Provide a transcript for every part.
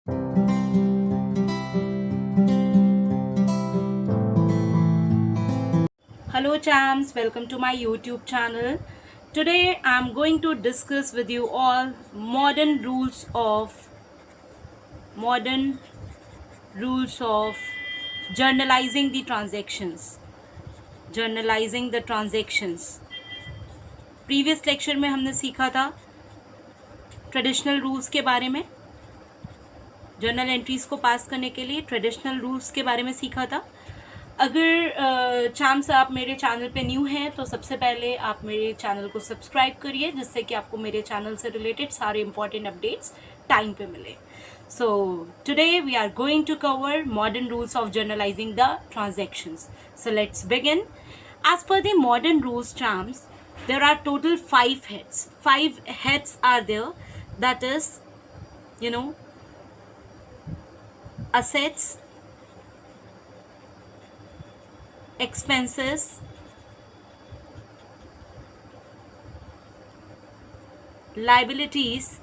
Hello champs, welcome to my YouTube channel. Today I'm going to discuss with you all modern rules of journalizing the transactions. Journalizing the transactions. Previous lecture में हमने सीखा था traditional rules के बारे में. Journal entries को पास करने के लिए ट्रेडिशनल रूल्स के बारे में सीखा था. अगर चांस आप मेरे चैनल पे न्यू हैं तो सबसे पहले आप मेरे चैनल को सब्सक्राइब करिए, जिससे कि आपको मेरे चैनल से रिलेटेड सारे इंपॉर्टेंट अपडेट्स टाइम पे मिले. So today we are going to cover modern rules of journalising the transactions. So let's begin. As per the modern rules, champs, there are total 5 heads. 5 heads are there. That is, assets, expenses, liabilities,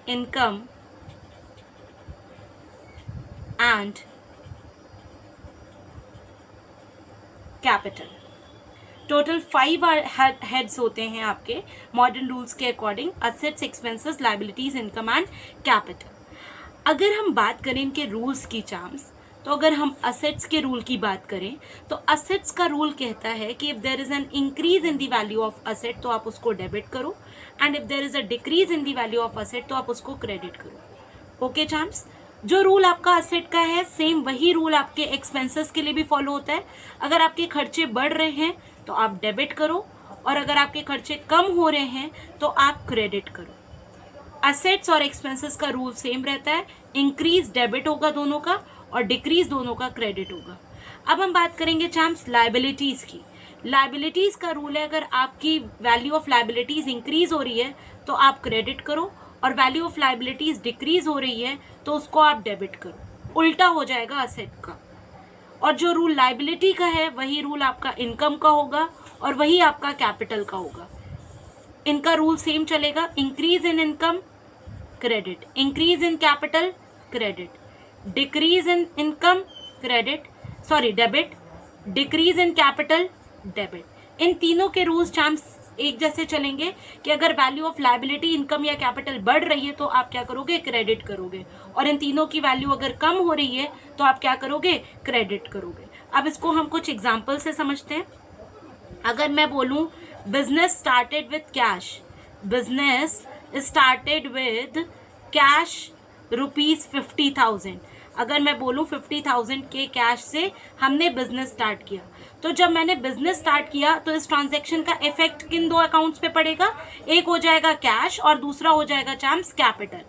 income, and capital. Total 5 heads होते हैं आपके modern rules के according. Assets, expenses, liabilities, income and capital. अगर हम बात करें इनके rules की चार्म्स, तो अगर हम असेट्स के रूल की बात करें तो असेट्स का रूल कहता है कि if there is an increase in the value of asset तो आप उसको डेबिट करो, and if there is a decrease in the value of asset तो आप उसको क्रेडिट करो. ओके चार्म्स, जो रूल आपका असेट का है सेम वही रूल आपके एक्सपेंसेस के लिए भी फॉलो होता है. अगर आपके खर्चे बढ़ रहे हैं तो आप डेबिट करो, और अगर आपके खर्चे कम हो रहे हैं तो आप क्रेडिट करो. असेट्स और एक्सपेंसेस का रूल सेम रहता है. इंक्रीज डेबिट होगा दोनों का, और डिक्रीज दोनों का क्रेडिट होगा. अब हम बात करेंगे चांस लाइबिलिटीज की. लाइबिलिटीज का रूल है अगर आपकी वैल्यू ऑफ लाइबिलिटीज इंक्रीज हो रही है तो आप क्रेडिट करो, और वैल्यू ऑफ लाइबिलिटीज डिक्रीज हो रही है तो उसको आप डेबिट करो. उल्टा हो जाएगा असेट का. और जो रूल लाइबिलिटी का है वही रूल आपका इनकम का होगा, और वही आपका कैपिटल का होगा. इनका रूल सेम चलेगा. Increase in income credit, increase in capital credit, decrease in income credit, sorry debit, decrease in capital debit. इन तीनों के रूल्स चांस एक जैसे चलेंगे कि अगर वैल्यू ऑफ लाइबिलिटी, इनकम या कैपिटल बढ़ रही है तो आप क्या करोगे, क्रेडिट करोगे, और इन तीनों की वैल्यू अगर कम हो रही है तो आप क्या करोगे, क्रेडिट करोगे. अब इसको हम कुछ एग्जांपल से समझते हैं. अगर मैं बोलूं business started with cash, business started with cash ₹50,000. अगर मैं बोलूं 50,000 के कैश से हमने बिजनेस स्टार्ट किया, तो जब मैंने बिजनेस स्टार्ट किया तो इस ट्रांजैक्शन का इफेक्ट किन दो अकाउंट्स पे पड़ेगा. एक हो जाएगा कैश और दूसरा हो जाएगा चांस कैपिटल.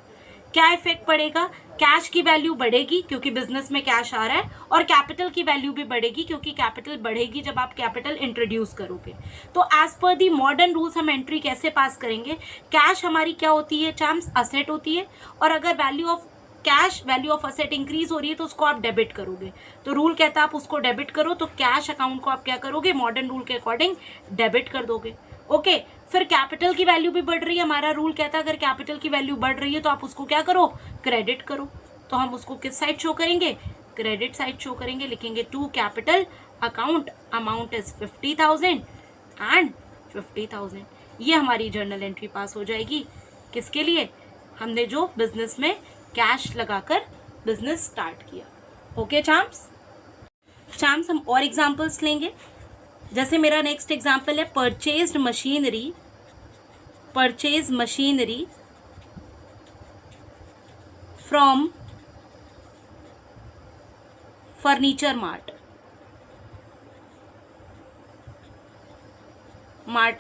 क्या इफेक्ट पड़ेगा, कैश की वैल्यू बढ़ेगी क्योंकि बिजनेस में कैश आ रहा है, और कैपिटल की वैल्यू भी बढ़ेगी क्योंकि कैपिटल बढ़ेगी जब आप कैपिटल इंट्रोड्यूस करोगे. तो as per the modern rules हम एंट्री कैसे पास करेंगे. कैश हमारी क्या होती है चांस, असेट होती है, और अगर value of cash, value of asset increase हो रही है तो उसको आप डेबिट करोगे. तो रूल कहता है आप उसको डेबिट करो, तो कैश अकाउंट को आप क्या करोगे, मॉडर्न रूल के अकॉर्डिंग डेबिट कर दोगे. ओके, फिर कैपिटल की वैल्यू भी बढ़ रही है. हमारा रूल कहता है अगर कैपिटल की वैल्यू बढ़ रही है तो आप उसको क्या करो, क्रेडिट करो. तो हम उसको किस साइड शो करेंगे, क्रेडिट साइड शो करेंगे. लिखेंगे to capital account, amount is 50,000 and 50,000. ये हमारी जर्नल एंट्री पास हो जाएगी. किसके लिए, हमने जो बिजनेस में कैश लगाकर बिजनेस स्टार्ट किया. ओके चाम्स, हम और एग्जांपल्स लेंगे. जैसे मेरा नेक्स्ट एग्जांपल है purchase machinery from furniture mart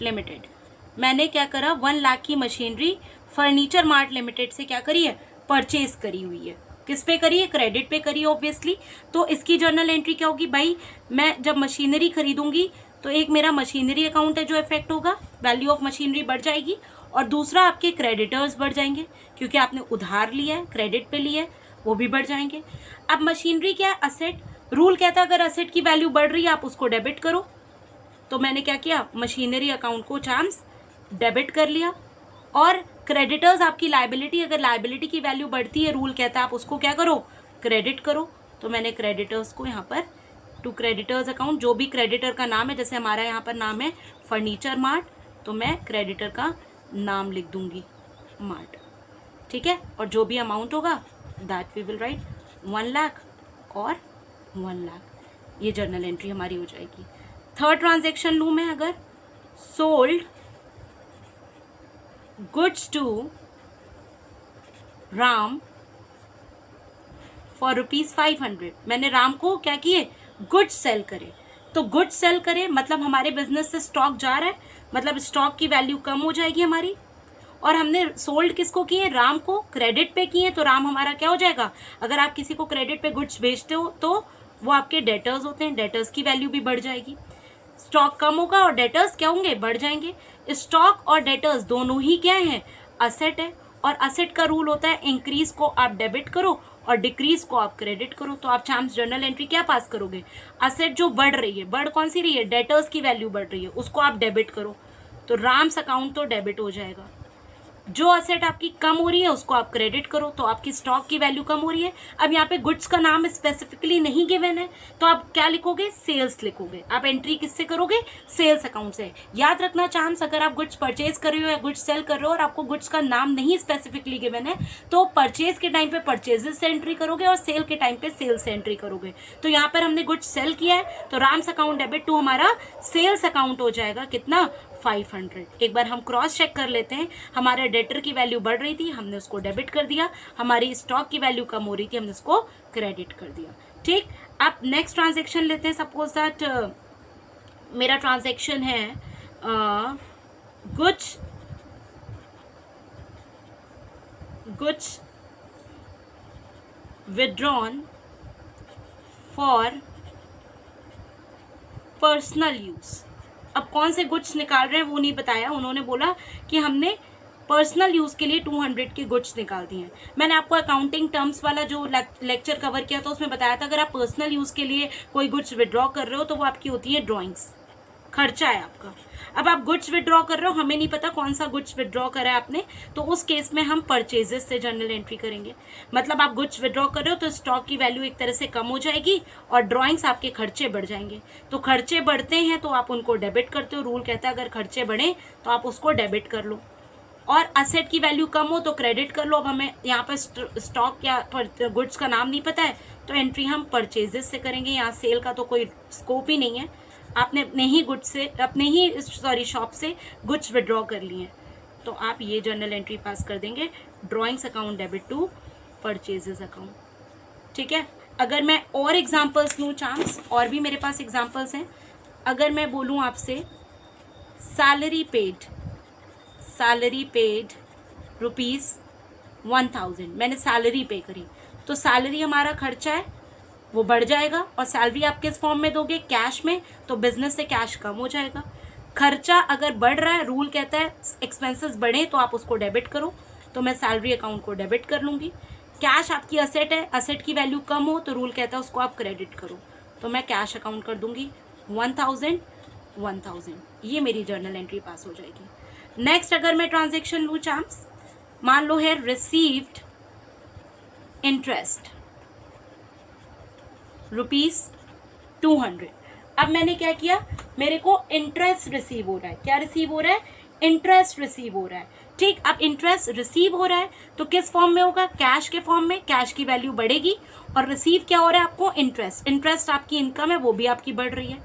limited. मैंने क्या करा, 1 लाख की मशीनरी फर्नीचर मार्ट लिमिटेड से क्या करी है, परचेज करी हुई है. किस पे करी है, क्रेडिट पे करी है ऑब्वियसली. तो इसकी जर्नल एंट्री क्या होगी, भाई मैं जब मशीनरी खरीदूंगी तो एक मेरा मशीनरी अकाउंट है जो इफेक्ट होगा, वैल्यू ऑफ मशीनरी बढ़ जाएगी, और दूसरा आपके क्रेडिटर्स बढ़ जाएंगे क्योंकि आपने उधार लिया है, क्रेडिट पे लिया है, वो भी बढ़ जाएंगे. अब मशीनरी क्या है, असेट. रूल कहता है अगर असेट की वैल्यू बढ़ रही है आप उसको डेबिट करो. तो मैंने क्या किया, मशीनरी अकाउंट को चांस डेबिट कर लिया। और क्रेडिटर्स आपकी लाइबिलिटी, अगर लाइबिलिटी की वैल्यू बढ़ती है रूल कहता है आप उसको क्या करो, क्रेडिट करो। तो मैंने क्रेडिटर्स को यहाँ पर टू क्रेडिटर्स अकाउंट, जो भी क्रेडिटर का नाम है, जैसे हमारा यहाँ पर नाम है फर्नीचर मार्ट, तो मैं क्रेडिटर का नाम लिख दूंगी मार्ट, ठीक है। और जो भी अमाउंट होगा that we will write 1 lakh और 1 लाख, ये जर्नल एंट्री हमारी हो जाएगी। थर्ड ट्रांजेक्शन लूँ मैं, अगर sold goods to Ram for ₹500, मैंने राम को क्या किए, गुड्स सेल करे। तो गुड्स सेल करे मतलब हमारे बिजनेस से स्टॉक जा रहा है, मतलब स्टॉक की वैल्यू कम हो जाएगी हमारी। और हमने सोल्ड किसको किए, राम को, क्रेडिट पे किए, तो राम हमारा क्या हो जाएगा, अगर आप किसी को क्रेडिट पे गुड्स बेचते हो तो वो आपके डेटर्स होते हैं, डेटर्स की वैल्यू भी बढ़ जाएगी। स्टॉक कम होगा और डेटर्स क्या होंगे, बढ़ जाएंगे। स्टॉक और डेटर्स दोनों ही क्या हैं, असेट है। और असेट का रूल होता है इंक्रीज को आप डेबिट करो और डिक्रीज को आप क्रेडिट करो। तो आप चांस जर्नल एंट्री क्या पास करोगे, असेट जो बढ़ रही है, बढ़ कौन सी रही है, डेटर्स की वैल्यू बढ़ रही है, उसको आप डेबिट करो। तो राम्स अकाउंट तो डेबिट हो जाएगा। जो असेट आपकी कम हो रही है उसको आप क्रेडिट करो, तो आपकी स्टॉक की वैल्यू कम हो रही है। अब यहाँ पे गुड्स का नाम स्पेसिफिकली नहीं गिवन है, तो आप क्या लिखोगे, सेल्स लिखोगे। आप एंट्री किससे करोगे, सेल्स अकाउंट से। याद रखना चांस, अगर आप गुड्स परचेज कर रहे हो या गुड्स सेल कर रहे हो और आपको गुड्स का नाम नहीं स्पेसिफिकली गिवन है, तो परचेज के टाइम पे परचेजेस से एंट्री करोगे और सेल के टाइम पे सेल्स से एंट्री करोगे। तो यहाँ पर हमने गुड्स सेल किया है, तो राम्स अकाउंट डेबिट टू हमारा सेल्स अकाउंट हो जाएगा, कितना, 500। एक बार हम क्रॉस चेक कर लेते हैं, हमारे डेटर की वैल्यू बढ़ रही थी, हमने उसको डेबिट कर दिया, हमारी स्टॉक की वैल्यू कम हो रही थी, हमने उसको क्रेडिट कर दिया, ठीक। अब नेक्स्ट ट्रांजेक्शन लेते हैं। सपोज दैट मेरा ट्रांजेक्शन है goods withdrawn for personal use. अब कौन से गुड्स निकाल रहे हैं वो नहीं बताया, उन्होंने बोला कि हमने पर्सनल यूज़ के लिए 200 की गुड्स निकाल दी हैं। मैंने आपको अकाउंटिंग टर्म्स वाला जो लेक्चर कवर किया था उसमें बताया था, अगर आप पर्सनल यूज़ के लिए कोई गुड्स विड्रॉ कर रहे हो तो वो आपकी होती है ड्राइंग्स, खर्चा है आपका। अब आप गुड्स विड्रॉ कर रहे हो, हमें नहीं पता कौन सा गुड्स विड्रॉ करा है आपने, तो उस केस में हम परचेजेस से जर्नल एंट्री करेंगे। मतलब आप गुड्स विड्रॉ कर रहे हो तो स्टॉक की वैल्यू एक तरह से कम हो जाएगी और ड्राइंग्स आपके खर्चे बढ़ जाएंगे। तो खर्चे बढ़ते हैं तो आप उनको डेबिट करते हो, रूल कहता है अगर खर्चे बढ़े तो आप उसको डेबिट कर लो। और असेट की वैल्यू कम हो तो क्रेडिट कर लो। अब हमें यहाँ पर स्टॉक या गुड्स का नाम नहीं पता है तो एंट्री हम परचेजेस से करेंगे। यहाँ सेल का तो कोई स्कोप ही नहीं है, आपने अपने ही गुड्स से, अपने ही शॉप से गुड्स विड्रॉ कर लिए हैं, तो आप ये जर्नल एंट्री पास कर देंगे, drawings account debit to purchases account, ठीक है। अगर मैं और एग्जांपल्स लूँ चांस, और भी मेरे पास एग्जांपल्स हैं। अगर मैं बोलूँ आपसे सैलरी पेड ₹1000, मैंने सैलरी पे करी, तो सैलरी हमारा खर्चा है वो बढ़ जाएगा, और सैलरी आप किस फॉर्म में दोगे, कैश में, तो बिजनेस से कैश कम हो जाएगा। खर्चा अगर बढ़ रहा है, रूल कहता है एक्सपेंसेस बढ़े तो आप उसको डेबिट करो, तो मैं सैलरी अकाउंट को डेबिट कर लूँगी। कैश आपकी असेट है, असेट की वैल्यू कम हो तो रूल कहता है उसको आप क्रेडिट करो, तो मैं कैश अकाउंट कर दूंगी 1000। ये मेरी जर्नल एंट्री पास हो जाएगी। नेक्स्ट अगर मैं ट्रांजेक्शन लूँ चांस, मान लो है रिसीव्ड इंटरेस्ट ₹200। अब मैंने क्या किया, मेरे को इंटरेस्ट रिसीव हो रहा है, क्या रिसीव हो रहा है, इंटरेस्ट रिसीव हो रहा है, ठीक। अब इंटरेस्ट रिसीव हो रहा है तो किस फॉर्म में होगा, कैश के फॉर्म में, कैश की वैल्यू बढ़ेगी, और रिसीव क्या हो रहा है आपको, इंटरेस्ट। इंटरेस्ट आपकी इनकम है वो भी आपकी बढ़ रही है,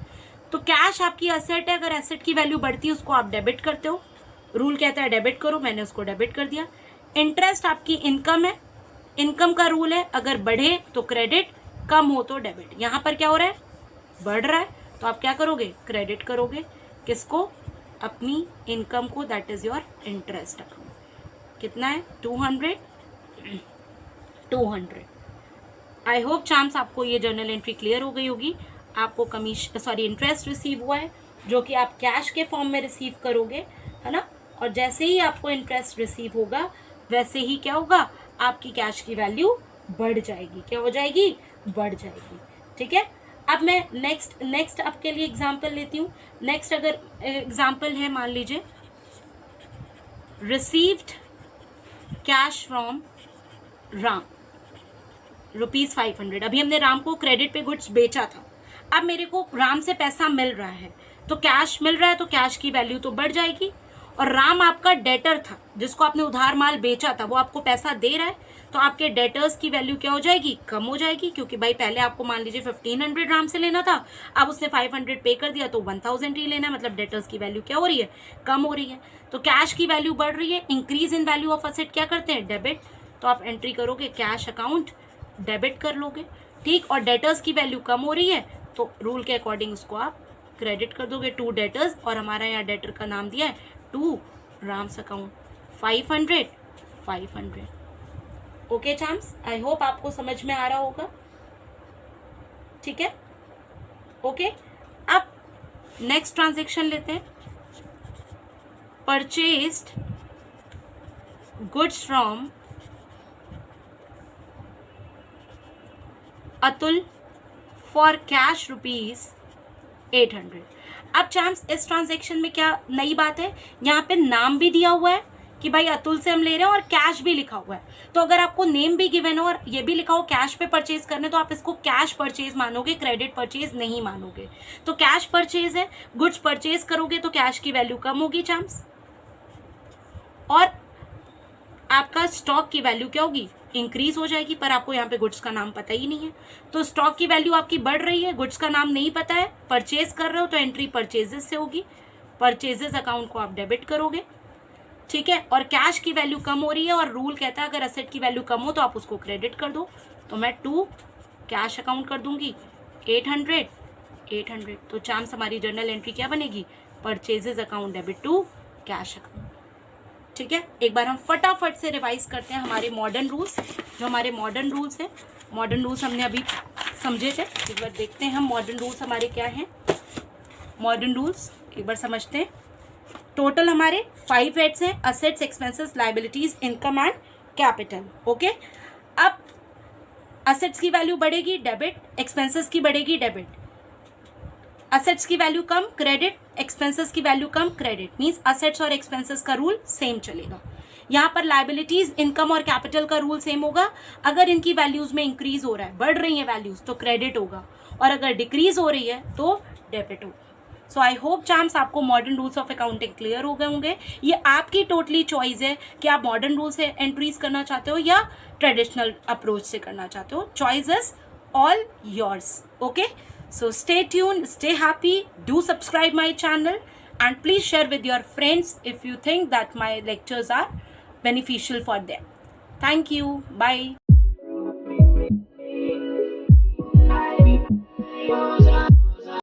तो कैश आपकी एसेट है, अगर एसेट की वैल्यू बढ़ती है उसको आप डेबिट करते हो, रूल कहता है डेबिट करो, मैंने उसको डेबिट कर दिया। इंटरेस्ट आपकी इनकम है, इनकम का रूल है अगर बढ़े तो क्रेडिट, कम हो तो डेबिट। यहाँ पर क्या हो रहा है, बढ़ रहा है, तो आप क्या करोगे, क्रेडिट करोगे, किसको, अपनी इनकम को, that is your interest account. कितना है, 200। आई होप चांस आपको ये जर्नल एंट्री क्लियर हो गई होगी। आपको इंटरेस्ट रिसीव हुआ है जो कि आप कैश के फॉर्म में रिसीव करोगे, है ना, और जैसे ही आपको इंटरेस्ट रिसीव होगा वैसे ही क्या होगा, आपकी कैश की वैल्यू बढ़ जाएगी, क्या हो जाएगी, बढ़ जाएगी, ठीक है। अब मैं नेक्स्ट आपके लिए एग्जांपल लेती हूँ। नेक्स्ट अगर एग्जांपल है, मान लीजिए रिसीव्ड कैश फ्रॉम राम ₹500। अभी हमने राम को क्रेडिट पे गुड्स बेचा था, अब मेरे को राम से पैसा मिल रहा है, तो कैश मिल रहा है, तो कैश की वैल्यू तो बढ़ जाएगी। और राम आपका डेटर था, जिसको आपने उधार माल बेचा था, वो आपको पैसा दे रहा है, तो आपके डेटर्स की वैल्यू क्या हो जाएगी? कम हो जाएगी, क्योंकि भाई पहले आपको मान लीजिए 1500 राम से लेना था, अब उसने 500 पे कर दिया तो 1000 ही लेना है, मतलब डेटर्स की वैल्यू क्या हो रही है? कम हो रही है। तो कैश की वैल्यू बढ़ रही है, increase in value of asset क्या करते हैं? डेबिट। तो आप एंट्री करोगे कैश अकाउंट, डेबिट कर लोगे, ठीक। और डेटर्स की वैल्यू कम हो रही है, तो रूल के अकॉर्डिंग उसको आप क्रेडिट कर दोगे टू डेटर्स, और हमारा यहाँ डेटर का नाम दिया है to Ram's account, 500। Okay champs, I hope आपको समझ में आ रहा होगा, ठीक है। ओके, अब नेक्स्ट ट्रांजेक्शन लेते हैं। Purchased goods from Atul for cash ₹800। अब चैम्प्स इस ट्रांजेक्शन में क्या नई बात है, यहाँ पे नाम भी दिया हुआ है कि भाई अतुल से हम ले रहे हैं, और कैश भी लिखा हुआ है। तो अगर आपको नेम भी गिवन हो और ये भी लिखा हो कैश पे परचेज करने, तो आप इसको कैश परचेज मानोगे, क्रेडिट परचेज नहीं मानोगे। तो कैश परचेज है, गुड्स परचेज करोगे तो कैश की वैल्यू कम होगी चैम्प्स, और आपका स्टॉक की वैल्यू क्या होगी? इंक्रीज हो जाएगी। पर आपको यहाँ पे गुड्स का नाम पता ही नहीं है, तो स्टॉक की वैल्यू आपकी बढ़ रही है, गुड्स का नाम नहीं पता है, परचेज कर रहे हो, तो एंट्री परचेजेस से होगी, परचेजेस अकाउंट को आप डेबिट करोगे, ठीक है। और कैश की वैल्यू कम हो रही है, और रूल कहता है अगर असेट की वैल्यू कम हो तो आप उसको क्रेडिट कर दो, तो मैं टू कैश अकाउंट कर दूंगी 800। तो चांस हमारी जर्नल एंट्री क्या बनेगी? Purchases account debit to cash account, ठीक है। एक बार हम फटाफट से रिवाइज करते हैं हमारे मॉडर्न रूल्स। जो हमारे मॉडर्न रूल्स हैं, मॉडर्न रूल्स हमने अभी समझे थे, एक बार देखते हैं हम मॉडर्न रूल्स हमारे क्या हैं। मॉडर्न रूल्स एक बार समझते हैं। टोटल हमारे 5 हेड्स हैं, assets, expenses, liabilities, income and capital. Okay, अब असेट्स की वैल्यू बढ़ेगी, डेबिट, एक्सपेंसेस की बढ़ेगी, डेबिट, असेट्स की वैल्यू कम, क्रेडिट, एक्सपेंसेस की वैल्यू कम, क्रेडिट, मींस असेट्स और एक्सपेंसेस का रूल सेम चलेगा। यहाँ पर लाइबिलिटीज, इनकम और कैपिटल का रूल सेम होगा। अगर इनकी वैल्यूज में इंक्रीज हो रहा है, बढ़ रही है वैल्यूज, तो क्रेडिट होगा, और अगर डिक्रीज हो रही है तो डेबिट होगा। सो आई होप चैम्प्स आपको modern rules of accounting clear हो गए होंगे। ये आपकी टोटली चॉइस है कि आप मॉडर्न रूल से एंट्रीज करना चाहते हो या ट्रेडिशनल अप्रोच से करना चाहते हो। Choice is all yours. Okay, so stay tuned, stay happy, do subscribe my channel, and please share with your friends if you think that my lectures are beneficial for them. Thank you, bye.